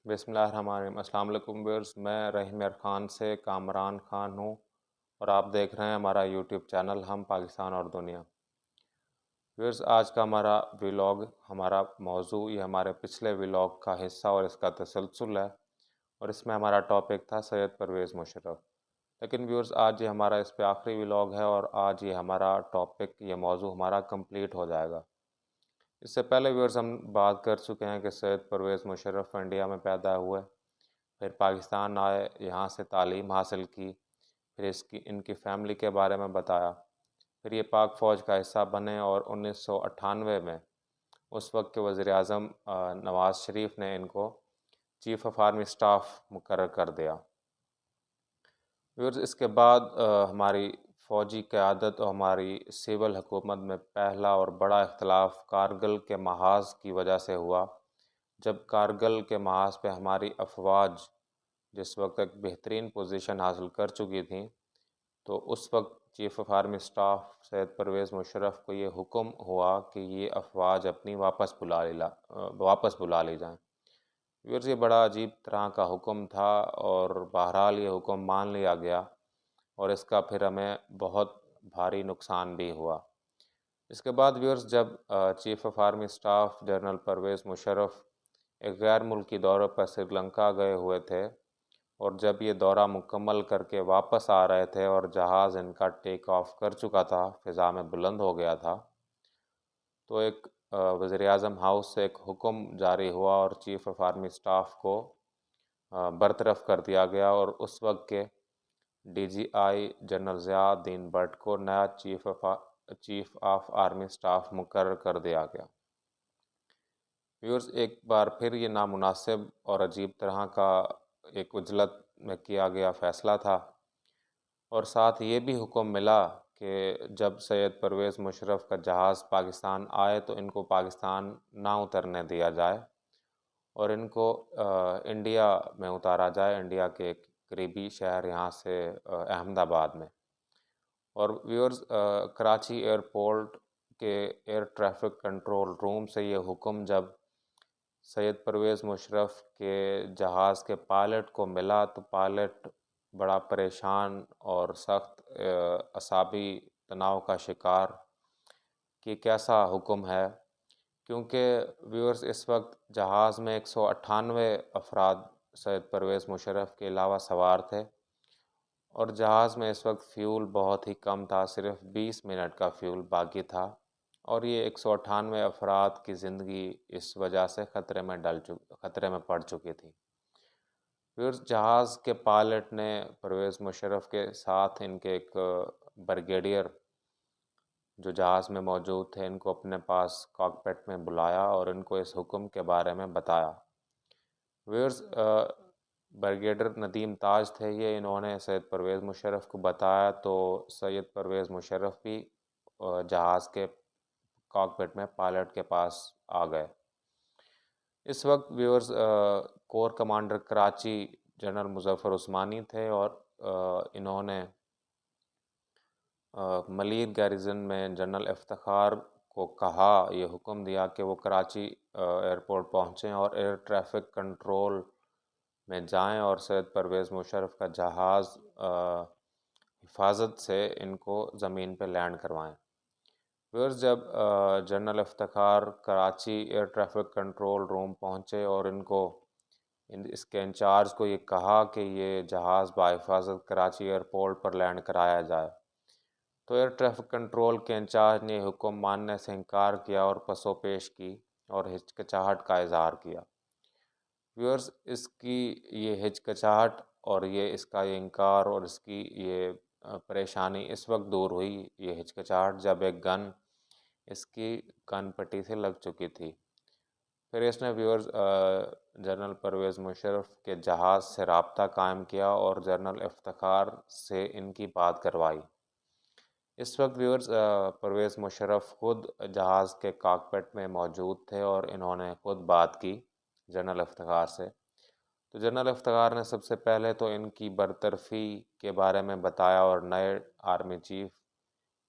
بسم اللہ الرحمن الرحیم۔ السلام علیکم ویورز، میں رحیم خان سے کامران خان ہوں اور آپ دیکھ رہے ہیں ہمارا یوٹیوب چینل ہم پاکستان اور دنیا۔ ویورز، آج کا ہمارا موضوع یہ ہمارے پچھلے ولاگ کا حصہ اور اس کا تسلسل ہے، اور اس میں ہمارا ٹاپک تھا سید پرویز مشرف۔ لیکن ویورز، آج یہ ہمارا اس پہ آخری ولاگ ہے اور آج یہ ہمارا ٹاپک، یہ موضوع ہمارا کمپلیٹ ہو جائے گا۔ اس سے پہلے ویورز ہم بات کر چکے ہیں کہ سید پرویز مشرف انڈیا میں پیدا ہوئے، پھر پاکستان آئے، یہاں سے تعلیم حاصل کی، پھر ان کی فیملی کے بارے میں بتایا، پھر یہ پاک فوج کا حصہ بنے اور 1998 میں اس وقت کے وزیر اعظم نواز شریف نے ان کو چیف آف آرمی سٹاف مقرر کر دیا۔ ویورز، اس کے بعد ہماری فوجی قیادت اور ہماری سول حکومت میں پہلا اور بڑا اختلاف کارگل کے محاذ کی وجہ سے ہوا، جب کارگل کے محاذ پہ ہماری افواج جس وقت ایک بہترین پوزیشن حاصل کر چکی تھیں، تو اس وقت چیف آف آرمی سٹاف سید پرویز مشرف کو یہ حکم ہوا کہ یہ افواج اپنی واپس بلا لی جائیں۔ ویورز، یہ بڑا عجیب طرح کا حکم تھا اور بہرحال یہ حکم مان لیا گیا، اور اس کا پھر ہمیں بہت بھاری نقصان بھی ہوا۔ اس کے بعد ویورز، جب chief of army staff general Pervez Musharraf ایک غیر ملکی دورے پر سری لنکا گئے ہوئے تھے، اور جب یہ دورہ مکمل کر کے واپس آ رہے تھے اور جہاز ان کا ٹیک آف کر چکا تھا، فضا میں بلند ہو گیا تھا، تو ایک وزیر اعظم ہاؤس سے ایک حکم جاری ہوا اور چیف آف آرمی سٹاف کو برطرف کر دیا گیا، اور اس وقت کے D G I general Ziauddin Butt کو نیا چیف آف آرمی سٹاف مقرر کر دیا گیا۔ ویورز، ایک بار پھر یہ نامناسب اور عجیب طرح کا ایک عجلت میں کیا گیا فیصلہ تھا، اور ساتھ یہ بھی حکم ملا کہ جب سید پرویز مشرف کا جہاز پاکستان آئے تو ان کو پاکستان نہ اترنے دیا جائے اور ان کو انڈیا میں اتارا جائے، انڈیا کے ایک قریبی شہر یہاں سے احمد آباد میں۔ اور ویورز، کراچی ایئرپورٹ کے ایئر ٹریفک کنٹرول روم سے یہ حکم جب سید پرویز مشرف کے جہاز کے پائلٹ کو ملا تو پائلٹ بڑا پریشان اور سخت اعصابی تناؤ کا شکار کہ کیسا حکم ہے، کیونکہ ویورز اس وقت جہاز میں 198 افراد سید پرویز مشرف کے علاوہ سوار تھے، اور جہاز میں اس وقت فیول بہت ہی کم تھا، صرف 20 منٹ کا فیول باقی تھا، اور یہ 198 افراد کی زندگی اس وجہ سے خطرے میں پڑ چکی تھی۔ پھر جہاز کے پائلٹ نے پرویز مشرف کے ساتھ ان کے ایک بریگیڈیئر جو جہاز میں موجود تھے، ان کو اپنے پاس کاکپٹ میں بلایا اور ان کو اس حکم کے بارے میں بتایا۔ ویورز، بریگیڈیئر ندیم تاج تھے یہ، انہوں نے سید پرویز مشرف کو بتایا تو سید پرویز مشرف بھی جہاز کے کاکپٹ میں پائلٹ کے پاس آ گئے۔ اس وقت viewers, corps commander Karachi general Muzaffar Usmani تھے، اور انہوں نے ملیر گیریزن میں جنرل افتخار کو کہا، یہ حکم دیا کہ وہ کراچی ایئرپورٹ پہنچیں اور ایئر ٹریفک کنٹرول میں جائیں اور سید پرویز مشرف کا جہاز حفاظت سے ان کو زمین پہ لینڈ کروائیں۔ پھر جب general Iftikhar Karachi air traffic control room پہنچے اور اس کے انچارج کو یہ کہا کہ یہ جہاز بحفاظت کراچی ایئرپورٹ پر لینڈ کرایا جائے، تو ایئر ٹریفک کنٹرول کے انچارج نے حکم ماننے سے انکار کیا اور پسو پیش کی اور ہچکچاہٹ کا اظہار کیا۔ ویورز، اس کی یہ ہچکچاہٹ اور اس کا یہ انکار اور اس کی یہ پریشانی اس وقت دور ہوئی، یہ ہچکچاہٹ، جب ایک گن اس کی کان پٹی سے لگ چکی تھی۔ پھر اس نے ویورز جنرل پرویز مشرف کے جہاز سے رابطہ قائم کیا اور جنرل افتخار سے ان کی بات کروائی۔ اس وقت ویورز، پرویز مشرف خود جہاز کے کاکپٹ میں موجود تھے اور انہوں نے خود بات کی جنرل افتخار سے۔ تو جنرل افتخار نے سب سے پہلے تو ان کی برطرفی کے بارے میں بتایا اور نئے آرمی چیف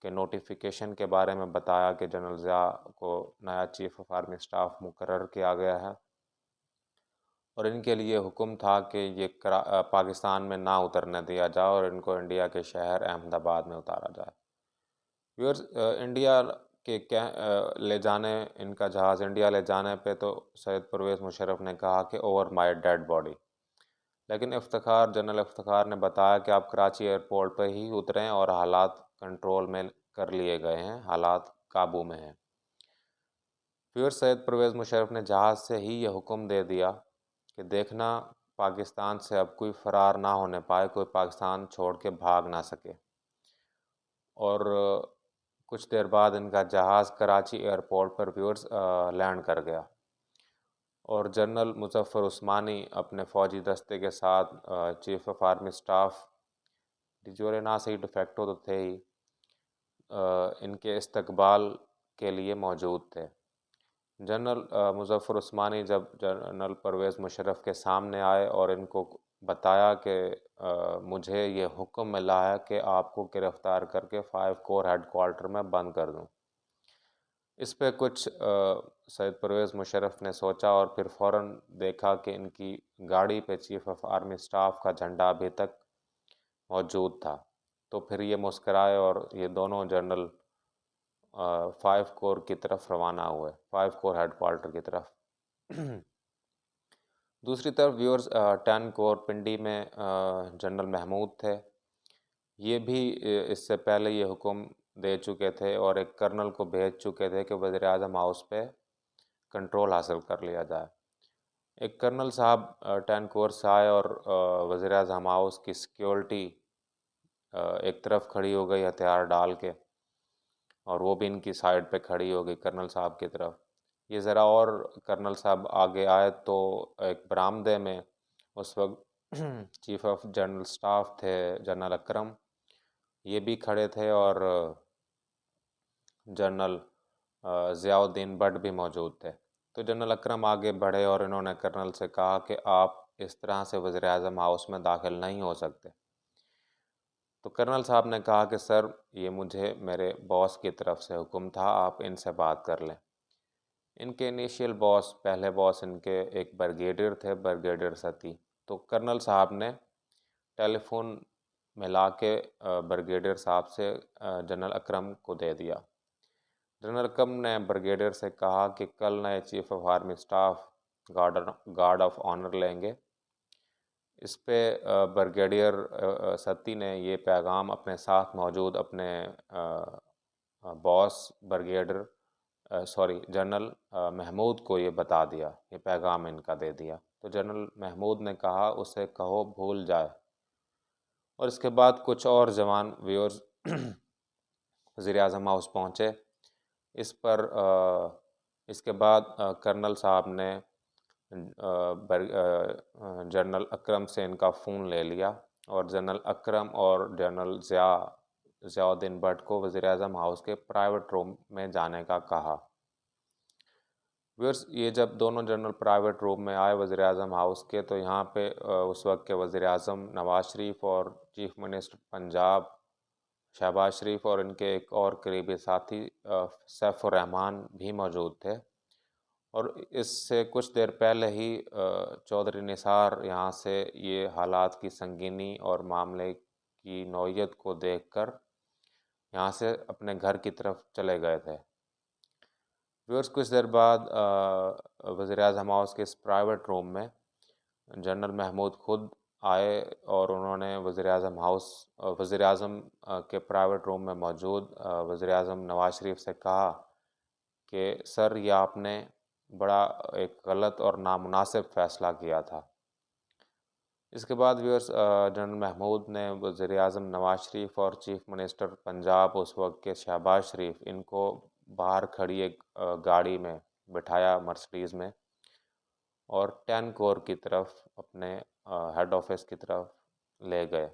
کے نوٹیفیکیشن کے بارے میں بتایا کہ جنرل ضیاء کو نیا چیف آف آرمی سٹاف مقرر کیا گیا ہے، اور ان کے لیے حکم تھا کہ یہ پاکستان میں نہ اترنے دیا جائے اور ان کو انڈیا کے شہر احمد آباد میں اتارا جائے۔ ویورز، انڈیا کے لے جانے ان کا جہاز انڈیا لے جانے پہ تو سید پرویز مشرف نے کہا کہ اوور مائی ڈیڈ باڈی، لیکن جنرل افتخار نے بتایا کہ آپ کراچی ایئرپورٹ پہ ہی اتریں اور حالات کنٹرول میں کر لیے گئے ہیں، حالات قابو میں ہیں۔ پھر سید پرویز مشرف نے جہاز سے ہی یہ حکم دے دیا کہ دیکھنا پاکستان سے اب کوئی فرار نہ ہونے پائے، کوئی پاکستان چھوڑ کے بھاگ نہ سکے۔ اور کچھ دیر بعد ان کا جہاز کراچی ایئرپورٹ پر لینڈ کر گیا، اور جنرل مظفر عثمانی اپنے فوجی دستے کے ساتھ چیف آف آرمی اسٹاف ڈیجورے نہ سے ڈیفیکٹو تو تھے ہی، ان کے استقبال کے لیے موجود تھے۔ جنرل مظفر عثمانی جب جنرل پرویز مشرف کے سامنے آئے اور ان کو بتایا کہ مجھے یہ حکم ملا ہے کہ آپ کو گرفتار کر کے 5 کور ہیڈ کوارٹر میں بند کر دوں۔ اس پہ کچھ سید پرویز مشرف نے سوچا اور پھر فوراً دیکھا کہ ان کی گاڑی پہ چیف آف آرمی اسٹاف کا جھنڈا ابھی تک موجود تھا، تو پھر یہ مسکرائے اور یہ دونوں جنرل 5 کور کی طرف روانہ ہوئے، 5 کور ہیڈ کوارٹر کی طرف۔ دوسری طرف 10 کور پنڈی میں جنرل محمود تھے، یہ بھی اس سے پہلے یہ حکم دے چکے تھے اور ایک کرنل کو بھیج چکے تھے کہ وزیر اعظم ہاؤس پہ کنٹرول حاصل کر لیا جائے۔ ایک کرنل صاحب 10 کور سے آئے اور وزیر اعظم ہاؤس کی سیکیورٹی ایک طرف کھڑی ہو گئی ہتھیار ڈال کے، اور وہ بھی ان کی سائڈ پہ کھڑی ہو گئی کرنل صاحب کی طرف۔ یہ ذرا اور کرنل صاحب آگے آئے تو ایک برآمدے میں اس وقت چیف آف جنرل سٹاف تھے جنرل اکرم، یہ بھی کھڑے تھے، اور جنرل ضیاء الدین بٹ بھی موجود تھے۔ تو جنرل اکرم آگے بڑھے اور انہوں نے کرنل سے کہا کہ آپ اس طرح سے وزیر اعظم ہاؤس میں داخل نہیں ہو سکتے۔ تو کرنل صاحب نے کہا کہ سر، یہ مجھے میرے باس کی طرف سے حکم تھا، آپ ان سے بات کر لیں۔ ان کے انیشیل باس، پہلے باس ان کے ایک بریگیڈیئر تھے، بریگیڈیئر ستی، تو کرنل صاحب نے ٹیلی فون ملا کے بریگیڈیئر صاحب سے جنرل اکرم کو دے دیا۔ جنرل اکرم نے بریگیڈیئر سے کہا کہ کل نئے chief of army staff guard of honour لیں گے۔ اس پہ بریگیڈیئر ستی نے یہ پیغام اپنے ساتھ موجود اپنے باس جنرل محمود کو یہ بتا دیا، یہ پیغام ان کا دے دیا۔ تو جنرل محمود نے کہا اسے کہو بھول جائے، اور اس کے بعد کچھ اور جوان وزیر اعظم ہاؤس پہنچے۔ اس کے بعد کرنل صاحب نے جنرل اکرم سے ان کا فون لے لیا، اور جنرل اکرم اور جنرل ضیاء الدین بٹ کو وزیر اعظم ہاؤس کے پرائیویٹ روم میں جانے کا کہا۔ یہ جب دونوں جنرل پرائیویٹ روم میں آئے وزیر اعظم ہاؤس کے، تو یہاں پہ اس وقت کے وزیر اعظم نواز شریف اور چیف منسٹر پنجاب شہباز شریف اور ان کے ایک اور قریبی ساتھی سیف الرحمان بھی موجود تھے، اور اس سے کچھ دیر پہلے ہی چودھری نثار یہاں سے یہ حالات کی سنگینی اور معاملے کی نوعیت کو دیکھ کر یہاں سے اپنے گھر کی طرف چلے گئے تھے۔ کچھ دیر بعد وزیر اعظم ہاؤس کے اس پرائیویٹ روم میں جنرل محمود خود آئے، اور انہوں نے وزیر اعظم کے پرائیویٹ روم میں موجود وزیر اعظم نواز شریف سے کہا کہ سر، یہ آپ نے بڑا ایک غلط اور نامناسب فیصلہ کیا تھا۔ اس کے بعد جنرل محمود نے وزیر اعظم نواز شریف اور چیف منسٹر پنجاب اس وقت کے شہباز شریف، ان کو باہر کھڑی ایک گاڑی میں بٹھایا، مرسڈیز میں، اور 10 کور کی طرف اپنے ہیڈ آفس کی طرف لے گئے۔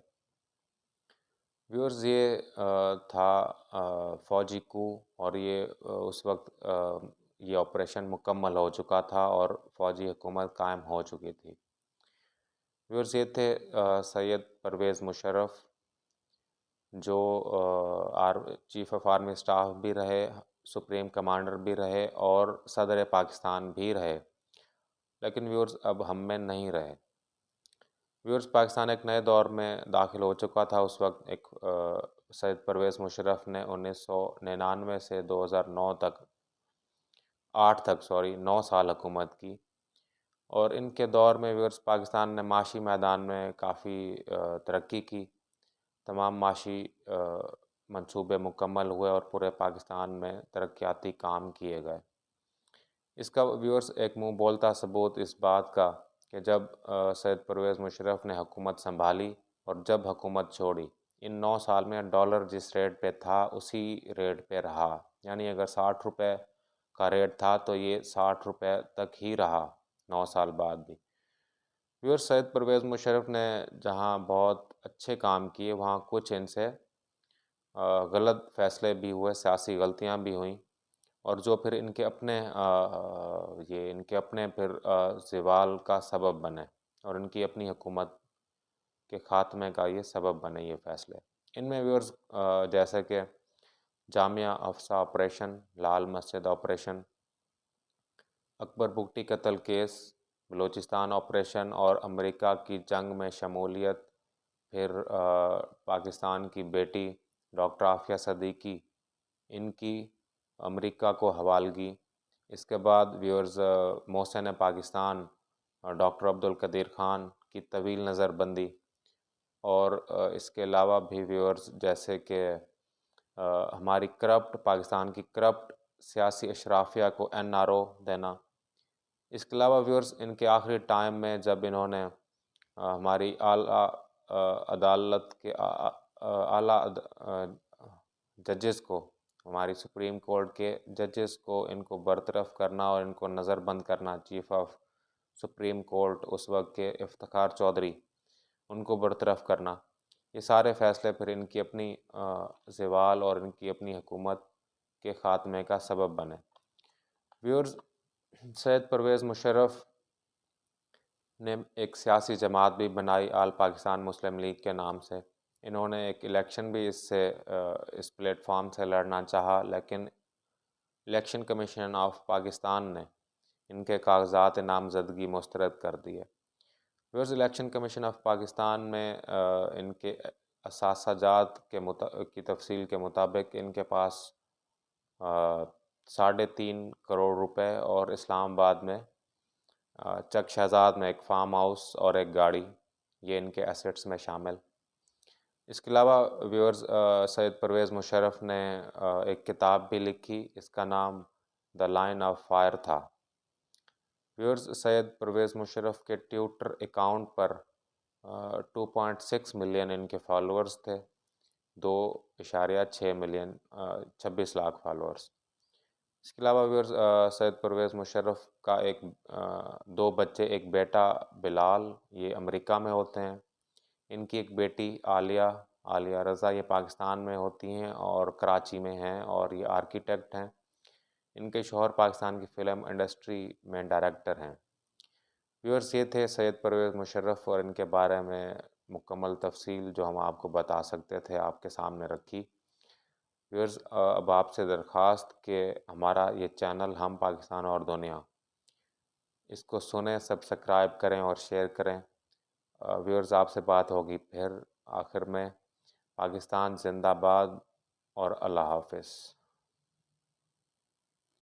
یہ تھا فوجی کو، اور یہ اس وقت یہ آپریشن مکمل ہو چکا تھا اور فوجی حکومت قائم ہو چکی تھی۔ یہ تھے سید پرویز مشرف، جو چیف آف آرمی اسٹاف بھی رہے، سپریم کمانڈر بھی رہے، اور صدر پاکستان بھی رہے، لیکن ویورز اب ہم میں نہیں رہے۔ ویورز پاکستان ایک نئے دور میں داخل ہو چکا تھا۔ اس وقت ایک سید پرویز مشرف نے 1999 سے 2009 تک 9 سال حکومت کی، اور ان کے دور میں ویورز پاکستان نے معاشی میدان میں کافی ترقی کی۔ تمام معاشی منصوبے مکمل ہوئے اور پورے پاکستان میں ترقیاتی کام کیے گئے۔ اس کا ویورز ایک منہ بولتا ثبوت اس بات کا کہ جب سید پرویز مشرف نے حکومت سنبھالی اور جب حکومت چھوڑی، ان 9 سال میں ڈالر جس ریٹ پہ تھا اسی ریٹ پہ رہا، یعنی اگر 60 روپے کا ریٹ تھا تو یہ 60 روپے تک ہی رہا 9 سال بعد بھی۔ ویورز سید پرویز مشرف نے جہاں بہت اچھے کام کیے وہاں کچھ ان سے غلط فیصلے بھی ہوئے، سیاسی غلطیاں بھی ہوئیں، اور جو پھر ان کے اپنے پھر زوال کا سبب بنے اور ان کی اپنی حکومت کے خاتمے کا یہ سبب بنے یہ فیصلے۔ ان میں ویورز جیسے کہ جامعہ افسا آپریشن، لال مسجد آپریشن، اکبر بگٹی قتل کیس، بلوچستان آپریشن اور امریکہ کی جنگ میں شمولیت، پھر پاکستان کی بیٹی ڈاکٹر عافیہ صدیقی، ان کی امریکہ کو حوالگی، اس کے بعد ویورز محسن پاکستان ڈاکٹر عبدالقدیر خان کی طویل نظر بندی، اور اس کے علاوہ بھی ویورز جیسے کہ ہماری پاکستان کی کرپٹ سیاسی اشرافیہ کو NRO دینا۔ اس کے علاوہ ویورز ان کے آخری ٹائم میں جب انہوں نے ہماری اعلیٰ عدالت کے اعلیٰ ججز کو، ہماری سپریم کورٹ کے ججز کو، ان کو برطرف کرنا اور ان کو نظر بند کرنا، چیف آف سپریم کورٹ اس وقت کے افتخار چودھری، ان کو برطرف کرنا، یہ سارے فیصلے پھر ان کی اپنی زوال اور ان کی اپنی حکومت کے خاتمے کا سبب بنے۔ ویورز سید پرویز مشرف نے ایک سیاسی جماعت بھی بنائی آل پاکستان مسلم لیگ کے نام سے۔ انہوں نے ایک الیکشن بھی اس پلیٹ فارم سے لڑنا چاہا، لیکن الیکشن کمیشن آف پاکستان نے ان کے کاغذات نامزدگی مسترد کر دیے۔ Viewers election commission of Pakistan میں ان کے اثاثہ جات کی تفصیل کے مطابق ان کے پاس 3.5 کروڑ روپے اور اسلام آباد میں چک شہزاد میں ایک فارم ہاؤس اور ایک گاڑی، یہ ان کے ایسٹس میں شامل۔ اس کے علاوہ ویورز سید پرویز مشرف نے ایک کتاب بھی لکھی، اس کا نام دا لائن آف فائر تھا۔ ویورز سید پرویز مشرف کے ٹویٹر اکاؤنٹ پر 2.6 ملین ان کے فالورز تھے، 2.6 ملین 26 لاکھ فالورز۔ اس کے علاوہ ویورز سید پرویز مشرف کا 2 بچے، ایک بیٹا بلال، یہ امریکہ میں ہوتے ہیں، ان کی ایک بیٹی عالیہ رضا، یہ پاکستان میں ہوتی ہیں اور کراچی میں ہیں، اور یہ آرکیٹیکٹ ہیں۔ ان کے شوہر پاکستان کی فلم انڈسٹری میں ڈائریکٹر ہیں۔ ویورز یہ تھے سید پرویز مشرف اور ان کے بارے میں مکمل تفصیل جو ہم آپ کو بتا سکتے تھے آپ کے سامنے رکھی۔ ویورز اب آپ سے درخواست کہ ہمارا یہ چینل ہم پاکستان اور دنیا، اس کو سنیں، سبسکرائب کریں اور شیئر کریں۔ ویورز آپ سے بات ہوگی پھر آخر میں۔ پاکستان زندہ باد اور اللہ حافظ۔